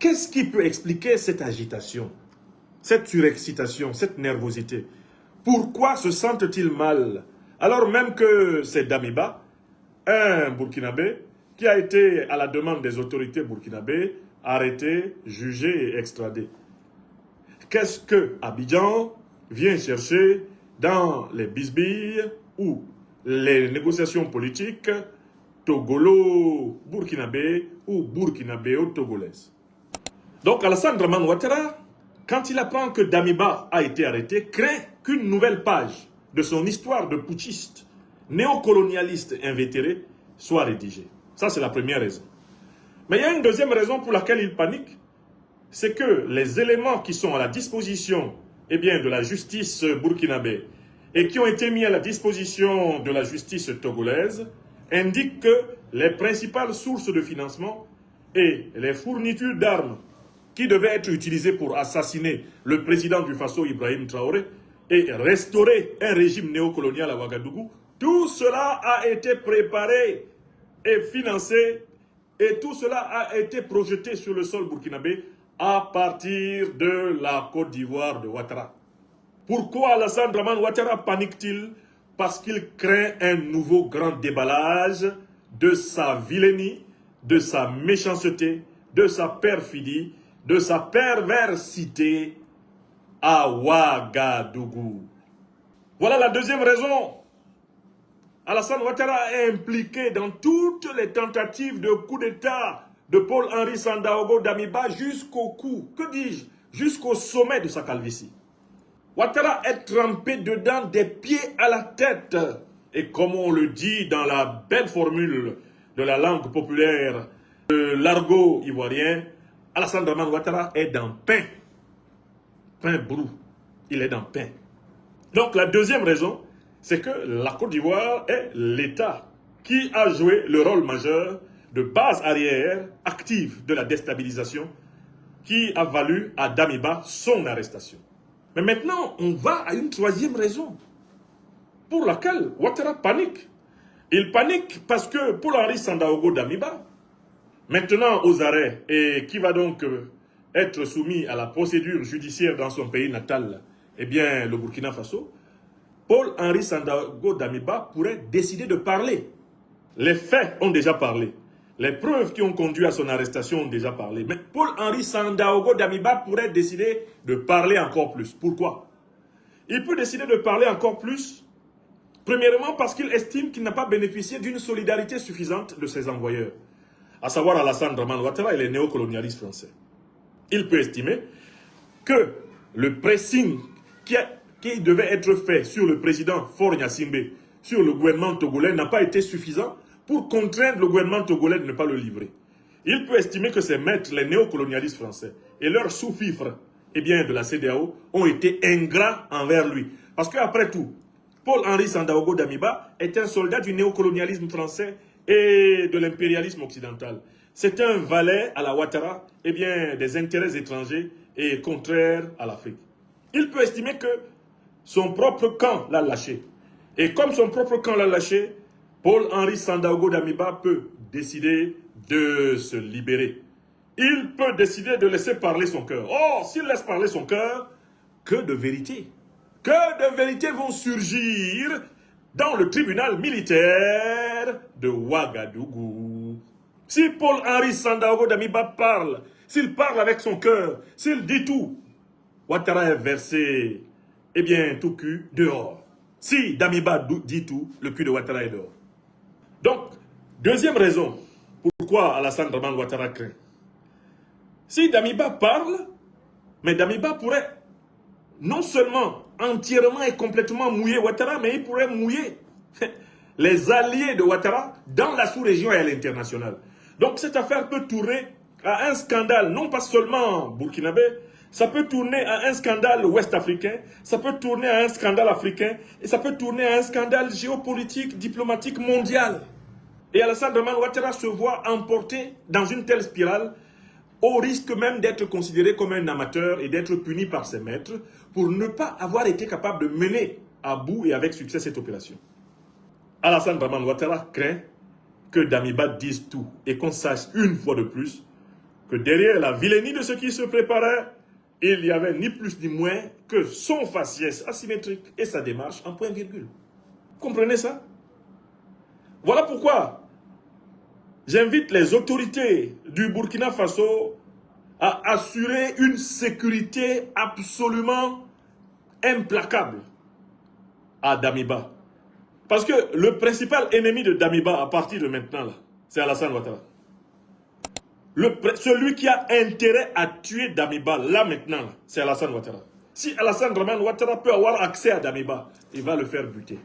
Qu'est-ce qui peut expliquer cette agitation, cette surexcitation, cette nervosité? Pourquoi se sentent-ils mal alors même que c'est Damiba, un Burkinabé, qui a été, à la demande des autorités burkinabées, arrêté, jugé et extradé? Qu'est-ce que Abidjan vient chercher dans les bisbilles ou les négociations politiques togolo-burkinabé ou burkinabéo-togolaises? Donc Alassane Dramane Ouattara, quand il apprend que Damiba a été arrêté, craint qu'une nouvelle page de son histoire de putschiste, néocolonialiste invétéré, soit rédigée. Ça, c'est la première raison. Mais il y a une deuxième raison pour laquelle il panique, c'est que les éléments qui sont à la disposition de la justice burkinabé et qui ont été mis à la disposition de la justice togolaise indiquent que les principales sources de financement et les fournitures d'armes qui devaient être utilisées pour assassiner le président du Faso, Ibrahim Traoré, et restaurer un régime néocolonial à Ouagadougou, tout cela a été préparé et financé, et tout cela a été projeté sur le sol burkinabé à partir de la Côte d'Ivoire de Ouattara. Pourquoi Alassane Dramane Ouattara panique-t-il? Parce qu'il craint un nouveau grand déballage de sa vilainie, de sa méchanceté, de sa perfidie, de sa perversité à Ouagadougou. Voilà la deuxième raison. Alassane Ouattara est impliqué dans toutes les tentatives de coup d'État de Paul-Henri Sandaogo Damiba jusqu'au cou, que dis-je, jusqu'au sommet de sa calvitie. Ouattara est trempé dedans des pieds à la tête. Et comme on le dit dans la belle formule de la langue populaire, de l'argot ivoirien, Alassane Dramane Ouattara est dans pain. Pain brou. Il est dans pain. Donc la deuxième raison, c'est que la Côte d'Ivoire est l'État qui a joué le rôle majeur de base arrière active de la déstabilisation qui a valu à Damiba son arrestation. Mais maintenant, on va à une troisième raison pour laquelle Ouattara panique. Il panique parce que Paul-Henri Sandaogo Damiba, maintenant aux arrêts et qui va donc être soumis à la procédure judiciaire dans son pays natal, le Burkina Faso, Paul-Henri Sandaogo Damiba pourrait décider de parler. Les faits ont déjà parlé. Les preuves qui ont conduit à son arrestation ont déjà parlé. Mais Paul-Henri Sandaogo Damiba pourrait décider de parler encore plus. Pourquoi? Il peut décider de parler encore plus, premièrement parce qu'il estime qu'il n'a pas bénéficié d'une solidarité suffisante de ses envoyeurs, à savoir Alassane Dramane Ouattara et les néocolonialistes français. Il peut estimer que le pressing qui devait être fait sur le président Faure Gnassingbé, sur le gouvernement togolais, n'a pas été suffisant pour contraindre le gouvernement togolais de ne pas le livrer. Il peut estimer que ses maîtres, les néocolonialistes français, et leurs sous-fifres de la CEDEAO ont été ingrats envers lui. Parce qu'après tout, Paul-Henri Sandaogo Damiba est un soldat du néocolonialisme français et de l'impérialisme occidental. C'est un valet à la Ouattara des intérêts étrangers et contraires à l'Afrique. Il peut estimer que son propre camp l'a lâché. Et comme son propre camp l'a lâché, Paul-Henri Sandaogo Damiba peut décider de se libérer. Il peut décider de laisser parler son cœur. Or, s'il laisse parler son cœur, que de vérités vont surgir dans le tribunal militaire de Ouagadougou. Si Paul-Henri Sandaogo Damiba parle, s'il parle avec son cœur, s'il dit tout, Ouattara est versé, tout cul dehors. Si Damiba dit tout, le cul de Ouattara est dehors. Donc, deuxième raison, pourquoi Alassane Dramane Ouattara craint. Si Damiba parle, mais Damiba pourrait non seulement entièrement et complètement mouiller Ouattara, mais il pourrait mouiller les alliés de Ouattara dans la sous-région et à l'international. Donc cette affaire peut tourner à un scandale, non pas seulement burkinabé, ça peut tourner à un scandale ouest-africain, ça peut tourner à un scandale africain, et ça peut tourner à un scandale géopolitique, diplomatique mondial. Et Alassane Dramane Ouattara se voit emporté dans une telle spirale, au risque même d'être considéré comme un amateur et d'être puni par ses maîtres pour ne pas avoir été capable de mener à bout et avec succès cette opération. Alassane Dramane Ouattara craint que Damiba dise tout et qu'on sache une fois de plus que derrière la vilainie de ce qui se préparait, il n'y avait ni plus ni moins que son faciès asymétrique et sa démarche en point-virgule. Comprenez ça? Voilà pourquoi j'invite les autorités du Burkina Faso à assurer une sécurité absolument implacable à Damiba. Parce que le principal ennemi de Damiba à partir de maintenant, c'est Alassane Ouattara. Celui qui a intérêt à tuer Damiba, là maintenant, c'est Alassane Ouattara. Si Alassane Ouattara peut avoir accès à Damiba, il va le faire buter.